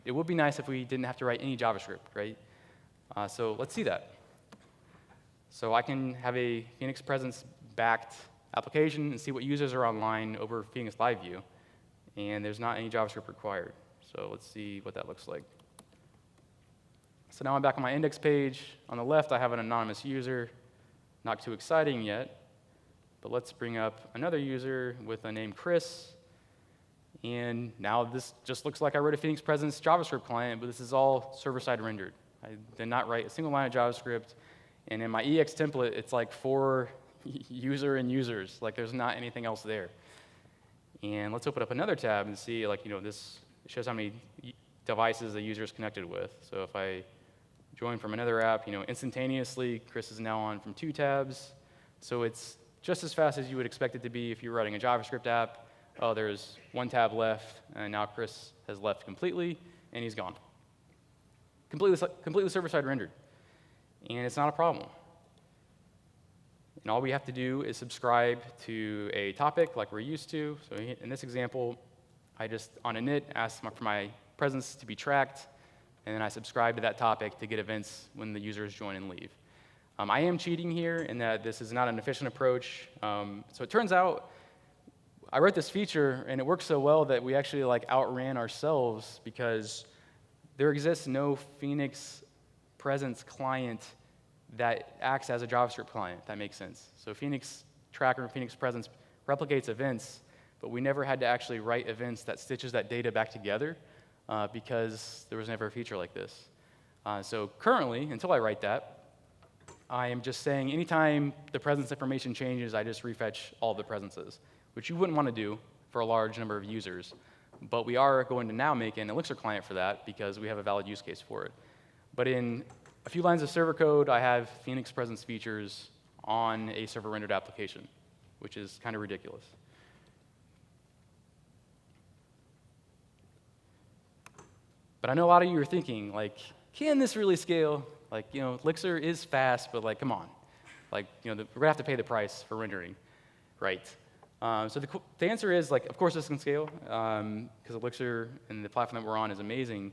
it would be nice if we didn't have to write any JavaScript, right? So let's see that. So I can have a PhoenixPresents-backed application and see what users are online over Phoenix Live View. And there's not any JavaScript required. So let's see what that looks like. So now I'm back on my index page. On the left, I have an anonymous user. Not too exciting yet. But let's bring up another user with a name Chris. And now this just looks like I wrote a PhoenixPresents JavaScript client, but this is all server-side rendered. I did not write a single line of JavaScript. And in my EX template, it's like for user and users. Like there's not anything else there. And let's open up another tab and see, this shows how many devices the user is connected with. So if I join from another app, instantaneously, Chris is now on from 2 tabs. So it's just as fast as you would expect it to be if you were writing a JavaScript app. Oh, there's 1 tab left, and now Chris has left completely, and he's gone. Completely server-side rendered. And it's not a problem. And all we have to do is subscribe to a topic like we're used to. So in this example, I just, on init, ask for my presence to be tracked, and then I subscribe to that topic to get events when the users join and leave. I am cheating here in that this is not an efficient approach. So it turns out I wrote this feature, and it worked so well that we actually outran ourselves because there exists no PhoenixPresents client that acts as a JavaScript client, if that makes sense. So Phoenix Tracker and PhoenixPresents replicates events, but we never had to actually write events that stitches that data back together because there was never a feature like this. So currently, until I write that, I am just saying anytime the presence information changes, I just refetch all the presences, which you wouldn't want to do for a large number of users. But we are going to now make an Elixir client for that because we have a valid use case for it. But in a few lines of server code, I have PhoenixPresents features on a server-rendered application, which is kind of ridiculous. But I know a lot of you are thinking, like, can this really scale? Like, Elixir is fast, but like, come on. Like, we're gonna have to pay the price for rendering, right? So the answer is, like, of course this can scale, because Elixir and the platform that we're on is amazing.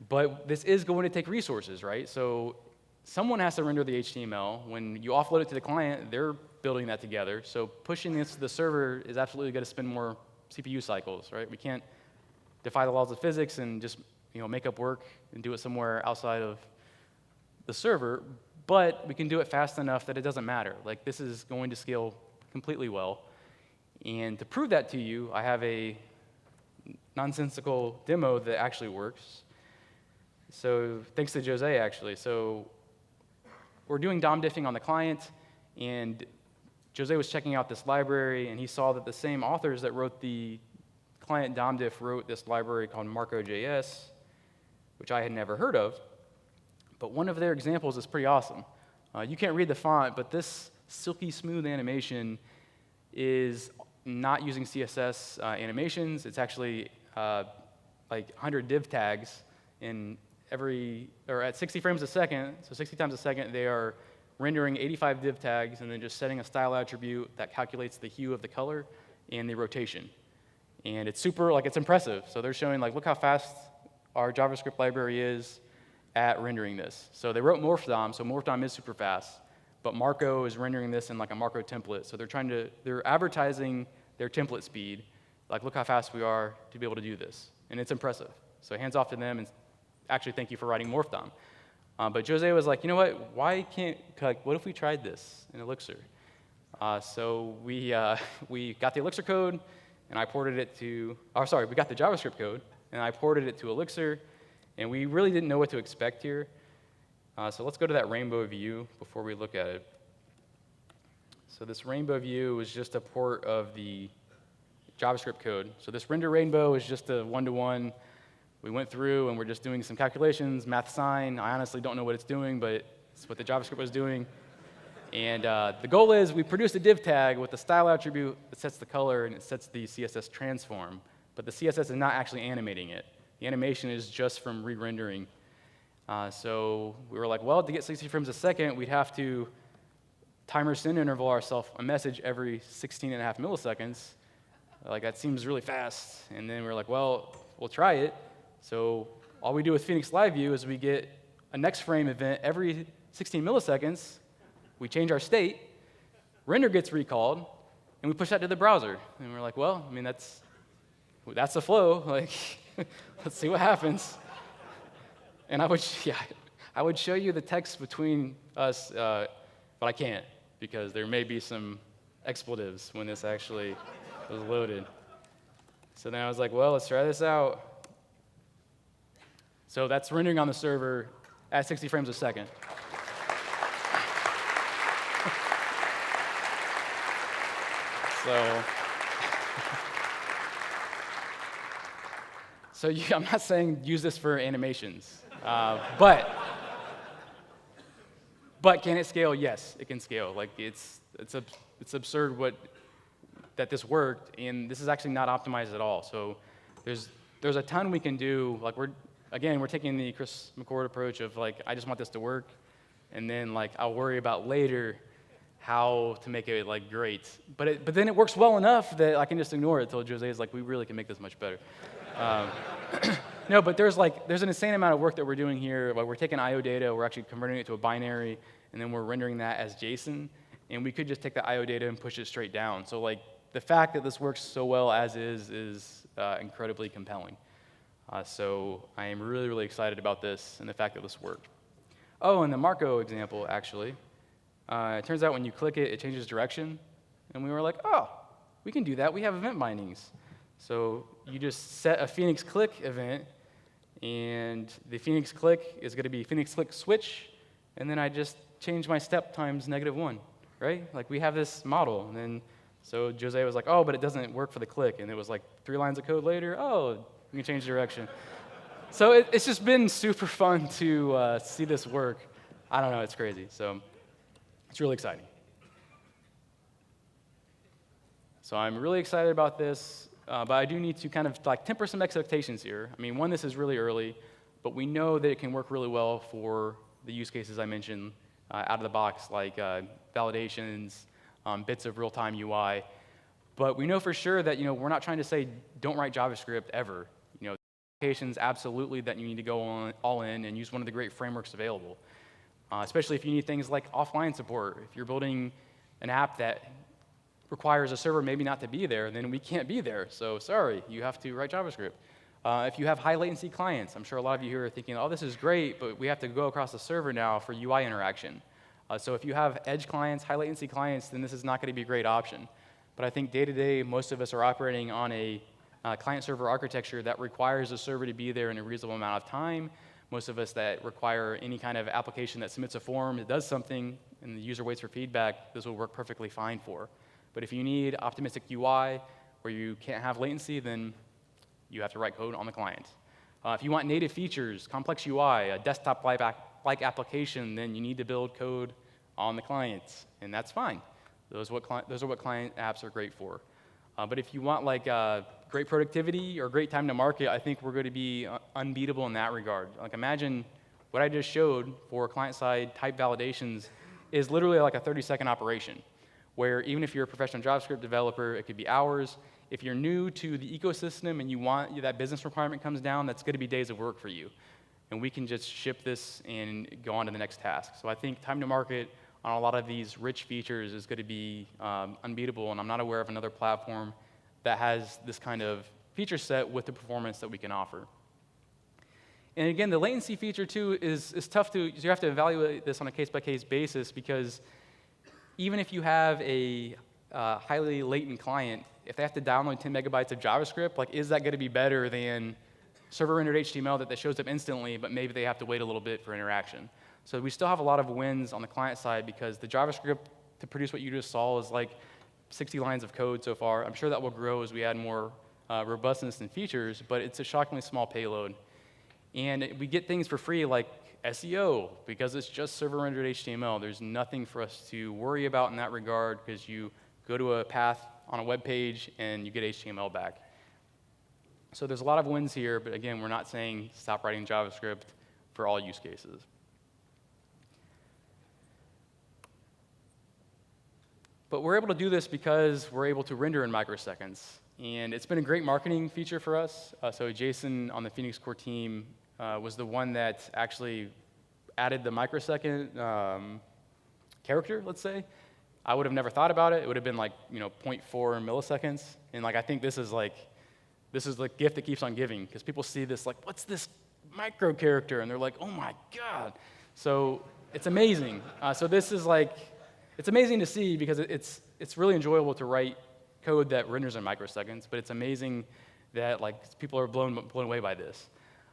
But this is going to take resources, right? So someone has to render the HTML. When you offload it to the client, they're building that together. So pushing this to the server is absolutely going to spend more CPU cycles, right? We can't defy the laws of physics and just make up work and do it somewhere outside of the server. But we can do it fast enough that it doesn't matter. Like, this is going to scale completely well. And to prove that to you, I have a nonsensical demo that actually works. So thanks to Jose, actually. So we're doing DOM diffing on the client, and Jose was checking out this library, and he saw that the same authors that wrote the client DOM diff wrote this library called Marco.js, which I had never heard of. But one of their examples is pretty awesome. You can't read the font, but this silky smooth animation is not using CSS animations. It's actually like 100 div tags in at 60 frames a second, so 60 times a second, they are rendering 85 div tags and then just setting a style attribute that calculates the hue of the color and the rotation. And it's super, like, it's impressive. So they're showing, like, look how fast our JavaScript library is at rendering this. So they wrote Morph DOM, so Morph DOM is super fast. But Marco is rendering this in like a Marco template. So they're advertising their template speed. Like, look how fast we are to be able to do this. And it's impressive. So hands off to them, and actually thank you for writing Morph DOM. But Jose was like, you know what, what if we tried this in Elixir? So we got the Elixir code, and I ported it to, we got the JavaScript code, and I ported it to Elixir, and we really didn't know what to expect here. So let's go to that rainbow view before we look at it. So this rainbow view is just a port of the JavaScript code. So this render rainbow is just a one-to-one. We went through and we're just doing some calculations, math sign. I honestly don't know what it's doing, but it's what the JavaScript was doing. And the goal is we produce a div tag with the style attribute that sets the color and it sets the CSS transform. But the CSS is not actually animating it. The animation is just from re-rendering. So we were like, well, to get 60 frames a second, we'd have to timer send interval ourselves a message every 16.5 milliseconds. Like, that seems really fast. And then we were like, well, we'll try it. So all we do with Phoenix Live View is we get a next frame event every 16 milliseconds. We change our state, render gets recalled, and we push that to the browser. And we're like, well, I mean, that's the flow. Like, let's see what happens. And I would show you the text between us, but I can't because there may be some expletives when this actually was loaded. So then I was like, well, let's try this out. So that's rendering on the server at 60 frames a second. So I'm not saying use this for animations, but can it scale? Yes, it can scale. Like, it's absurd that this worked, and this is actually not optimized at all. So there's a ton we can do. Like, we're taking the Chris McCord approach of, like, I just want this to work, and then, like, I'll worry about later how to make it, like, great. But then it works well enough that I can just ignore it until Jose is like, we really can make this much better. No, but there's an insane amount of work that we're doing here. Like, we're taking I/O data, we're actually converting it to a binary, and then we're rendering that as JSON. And we could just take the I/O data and push it straight down. So, like, the fact that this works so well as is incredibly compelling. So I am really, really excited about this and the fact that this worked. Oh, and the Marco example, actually. It turns out when you click it, it changes direction. And we were like, oh, we can do that. We have event bindings. So you just set a Phoenix click event, and the Phoenix click is going to be Phoenix click switch, and then I just change my step times -1, right? Like, we have this model, and then So Jose was like, oh, but it doesn't work for the click. And it was like 3 lines of code later, oh, we can change direction. So it's just been super fun to see this work. I don't know, it's crazy. So it's really exciting. So I'm really excited about this, but I do need to kind of like temper some expectations here. I mean, one, this is really early, but we know that it can work really well for the use cases I mentioned out of the box, like validations, bits of real-time UI. But we know for sure that we're not trying to say don't write JavaScript ever. Applications absolutely that you need to go on all in and use one of the great frameworks available. Especially if you need things like offline support. If you're building an app that requires a server maybe not to be there, then we can't be there. So sorry, you have to write JavaScript. If you have high latency clients, I'm sure a lot of you here are thinking, oh, this is great, but we have to go across the server now for UI interaction. So if you have edge clients, high latency clients, then this is not going to be a great option. But I think day to day, most of us are operating on a client-server architecture that requires a server to be there in a reasonable amount of time. Most of us that require any kind of application that submits a form, that does something, and the user waits for feedback, this will work perfectly fine for. But if you need optimistic UI where you can't have latency, then you have to write code on the client. If you want native features, complex UI, a desktop-like application, then you need to build code on the client, and that's fine. Those are what client apps are great for. But if you want like great productivity or great time to market, I think we're going to be unbeatable in that regard. Like imagine what I just showed for client-side type validations is literally like a 30-second operation, where even if you're a professional JavaScript developer, it could be hours. If you're new to the ecosystem and you want that business requirement comes down, that's going to be days of work for you. And we can just ship this and go on to the next task. So I think time to market on a lot of these rich features is going to be unbeatable, and I'm not aware of another platform that has this kind of feature set with the performance that we can offer. And again, the latency feature too is tough to, you have to evaluate this on a case-by-case basis, because even if you have a highly latent client, if they have to download 10 megabytes of JavaScript, like is that going to be better than server-rendered HTML that shows up instantly, but maybe they have to wait a little bit for interaction? So we still have a lot of wins on the client side, because the JavaScript to produce what you just saw is like 60 lines of code so far. I'm sure that will grow as we add more robustness and features, but it's a shockingly small payload. And we get things for free like SEO, because it's just server-rendered HTML. There's nothing for us to worry about in that regard, because you go to a path on a web page and you get HTML back. So there's a lot of wins here, but again, we're not saying stop writing JavaScript for all use cases. But we're able to do this because we're able to render in microseconds. And it's been a great marketing feature for us. So Jason on the Phoenix core team was the one that actually added the microsecond character, let's say. I would have never thought about it. It would have been like 0.4 milliseconds. And like I think this is the gift that keeps on giving, because people see this like, what's this micro character? And they're like, oh my God. So it's amazing. So this is like, it's amazing to see, because it's really enjoyable to write code that renders in microseconds, but it's amazing that like people are blown away by this.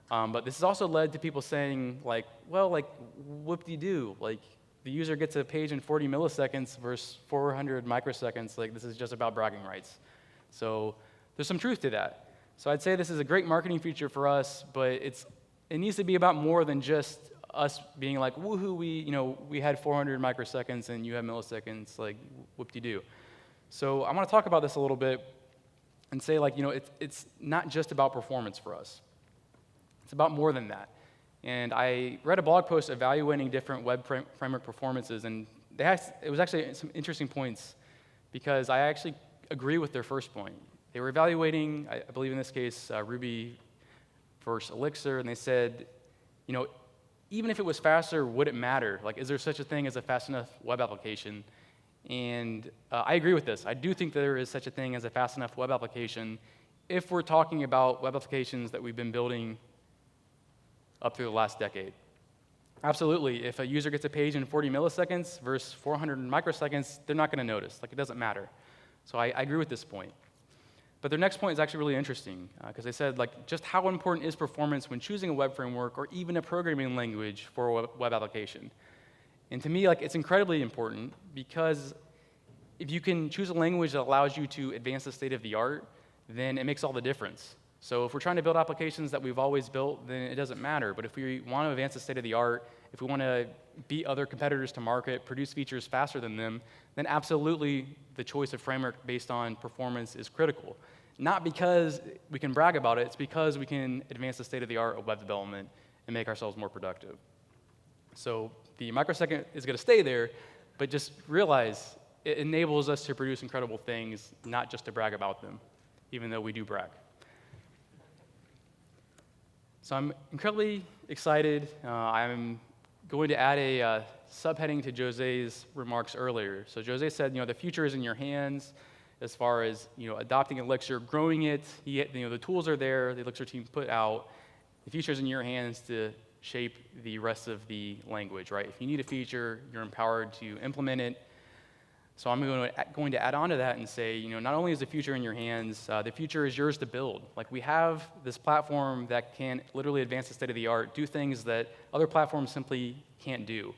But this has also led to people saying like, well, like whoop-de-doo, like the user gets a page in 40 milliseconds versus 400 microseconds, like this is just about bragging rights. So there's some truth to that. So I'd say this is a great marketing feature for us, but it needs to be about more than just us being like, woohoo, we had 400 microseconds and you have milliseconds, like whoop-de-doo. So I want to talk about this a little bit and say like, it's not just about performance for us. It's about more than that. And I read a blog post evaluating different web framework performances, and it was actually some interesting points, because I actually agree with their first point. They were evaluating, I believe in this case, Ruby versus Elixir, and they said, even if it was faster, would it matter? Like, is there such a thing as a fast enough web application? And I agree with this. I do think there is such a thing as a fast enough web application if we're talking about web applications that we've been building up through the last decade. Absolutely, if a user gets a page in 40 milliseconds versus 400 microseconds, they're not going to notice. Like, it doesn't matter. So I agree with this point. But their next point is actually really interesting, because they said, like, just how important is performance when choosing a web framework or even a programming language for a web application? And to me, like, it's incredibly important, because if you can choose a language that allows you to advance the state of the art, then it makes all the difference. So if we're trying to build applications that we've always built, then it doesn't matter. But if we want to advance the state of the art, if we want to beat other competitors to market, produce features faster than them, then absolutely the choice of framework based on performance is critical. Not because we can brag about it, it's because we can advance the state of the art of web development and make ourselves more productive. So the microsecond is going to stay there, but just realize it enables us to produce incredible things, not just to brag about them, even though we do brag. So I'm incredibly excited. I'm going to add a subheading to Jose's remarks earlier. So Jose said, the future is in your hands as far as, adopting Elixir, growing it. The tools are there, the Elixir team put out. The future is in your hands to shape the rest of the language, right? If you need a feature, you're empowered to implement it. So I'm going to add on to that and say, not only is the future in your hands, the future is yours to build. Like, we have this platform that can literally advance the state of the art, do things that other platforms simply can't do.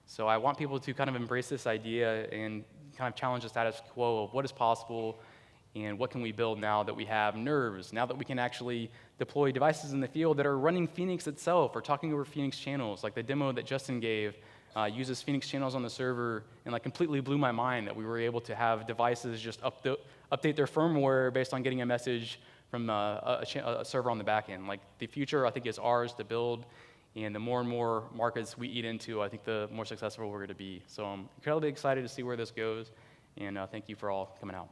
So I want people to kind of embrace this idea and kind of challenge the status quo of what is possible and what can we build now that we have nerves, now that we can actually deploy devices in the field that are running Phoenix itself or talking over Phoenix channels, like the demo that Justin gave. Uses Phoenix channels on the server, and completely blew my mind that we were able to have devices just update their firmware based on getting a message from a server on the back end. The future, I think, is ours to build, and the more and more markets we eat into, I think the more successful we're going to be. So I'm incredibly excited to see where this goes, and thank you for all coming out.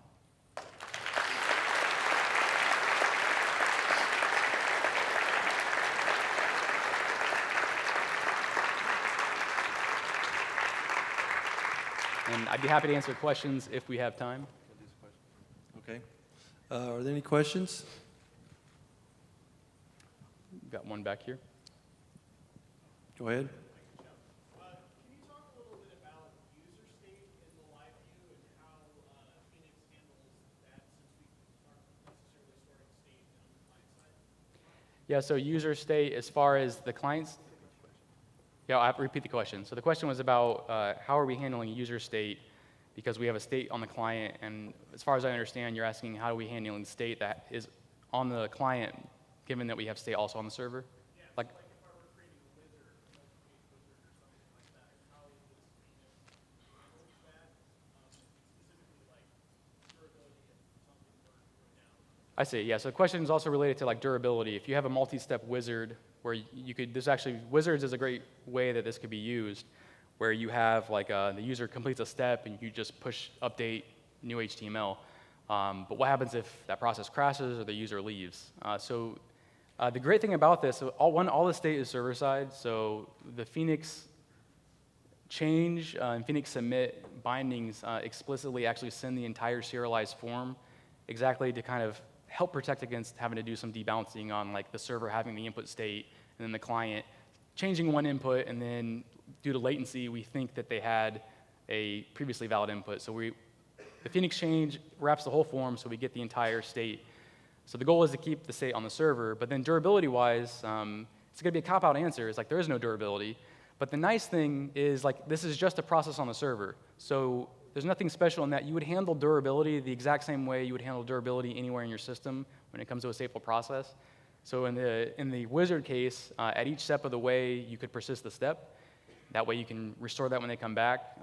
And I'd be happy to answer questions if we have time. Okay. Are there any questions? Got one back here. Go ahead. Can you talk a little bit about user state in the live view and how Phoenix handles that, since we aren't necessarily storing state on the client side? Yeah, so user state as far as the clients. Yeah, I'll have to repeat the question. So the question was about how are we handling user state, because we have a state on the client, and as far as I understand, you're asking how are we handling state that is on the client, given that we have state also on the server? Yeah, like if I were creating a wizard, like a wizard or something like that, how does Phoenix handle that? Specifically, durability and something were to go down. I see, yeah. So the question is also related to durability. If you have a multi-step wizard where wizards is a great way that this could be used, where you have the user completes a step and you just push update new HTML. But what happens if that process crashes or the user leaves? The great thing about this, all the state is server side. So the Phoenix change and Phoenix submit bindings explicitly actually send the entire serialized form exactly to kind of help protect against having to do some debalancing on the server having the input state and then the client changing one input, and then due to latency, we think that they had a previously valid input. So the Phoenix change wraps the whole form, so we get the entire state. So the goal is to keep the state on the server, but then durability-wise, it's going to be a cop-out answer. It's there is no durability. But the nice thing is this is just a process on the server. So there's nothing special in that. You would handle durability the exact same way you would handle durability anywhere in your system when it comes to a stateful process. So in the wizard case, at each step of the way, you could persist the step. That way you can restore that when they come back.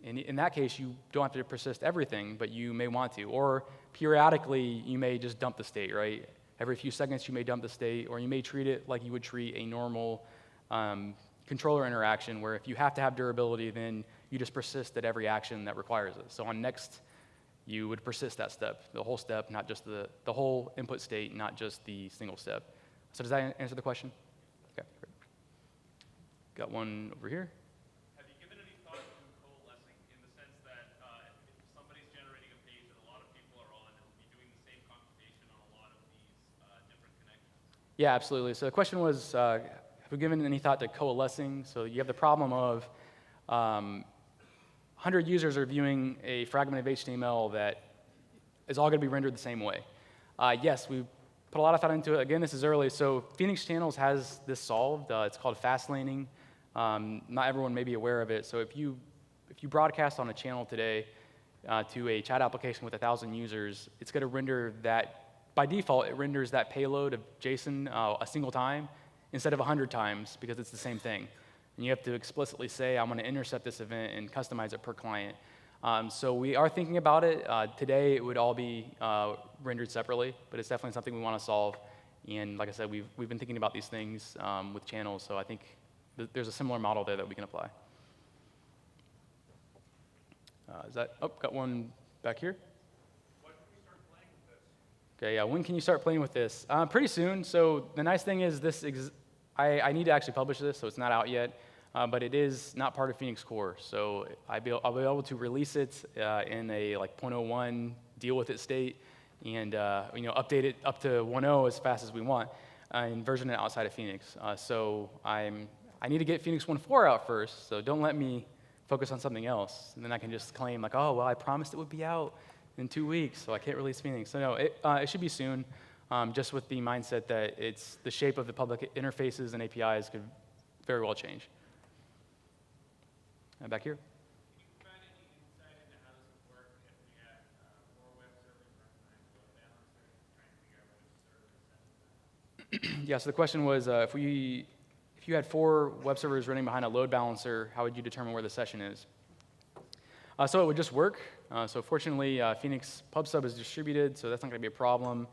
In that case, you don't have to persist everything, but you may want to. Or periodically, you may just dump the state, right? Every few seconds, you may dump the state, or you may treat it like you would treat a normal controller interaction, where if you have to have durability, then you just persist at every action that requires it. So on next, you would persist that step, the whole step, not just the whole input state, not just the single step. So does that answer the question? Okay, great. Got one over here. Have you given any thought to coalescing, in the sense that if somebody's generating a page that a lot of people are on, it'll be doing the same computation on a lot of these different connections? Yeah, absolutely. So the question was, have we given any thought to coalescing? So you have the problem of 100 users are viewing a fragment of HTML that is all going to be rendered the same way. Yes, we put a lot of thought into it. Again, this is early. So Phoenix Channels has this solved. It's called fast laning. Not everyone may be aware of it. So if you broadcast on a channel today, to a chat application with 1,000 users, it's going to render that, by default, it renders that payload of JSON a single time instead of 100 times because it's the same thing. And you have to explicitly say, I'm going to intercept this event and customize it per client. So we are thinking about it. Today, it would all be rendered separately, but it's definitely something we want to solve. And like I said, we've been thinking about these things with channels, so I think there's a similar model there that we can apply. Got one back here. When can we start playing with this? Okay, yeah, when can you start playing with this? Pretty soon. So the nice thing is I need to actually publish this, so it's not out yet, but it is not part of Phoenix Core. So I'll be able to release it in a like 0.01 deal with it state, and update it up to 1.0 as fast as we want, and version it outside of Phoenix. So I need to get Phoenix 1.4 out first. So don't let me focus on something else, and then I can just claim like, oh well, I promised it would be out in 2 weeks, so I can't release Phoenix. So no, it should be soon. Just with the mindset that it's the shape of the public interfaces and APIs could very well change. Back here. Can you provide any insight into how this would work if we had 4 web servers running behind a load balancer, trying to figure out which server to send to that? Yeah, so the question was, if you had 4 web servers running behind a load balancer, how would you determine where the session is? So it would just work. So fortunately, Phoenix PubSub is distributed, so that's not going to be a problem.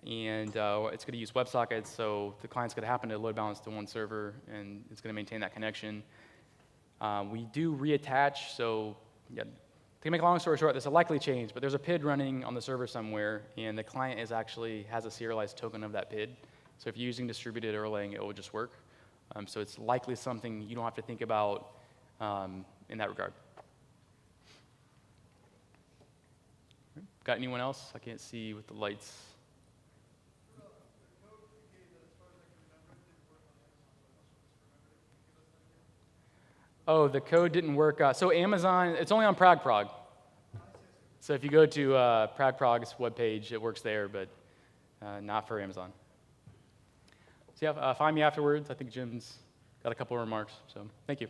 And it's going to use WebSockets, so the client's going to happen to load balance to one server, and it's going to maintain that connection. We do reattach, so yeah, to make a long story short, there's a likely change, but there's a PID running on the server somewhere, and the client has a serialized token of that PID. So if you're using distributed Erlang, it will just work. So it's likely something you don't have to think about in that regard. Got anyone else? I can't see with the lights. Oh, the code didn't work. So Amazon, it's only on Pragprog. So if you go to Pragprog's webpage, it works there, but not for Amazon. So yeah, find me afterwards. I think Jim's got a couple of remarks. So thank you.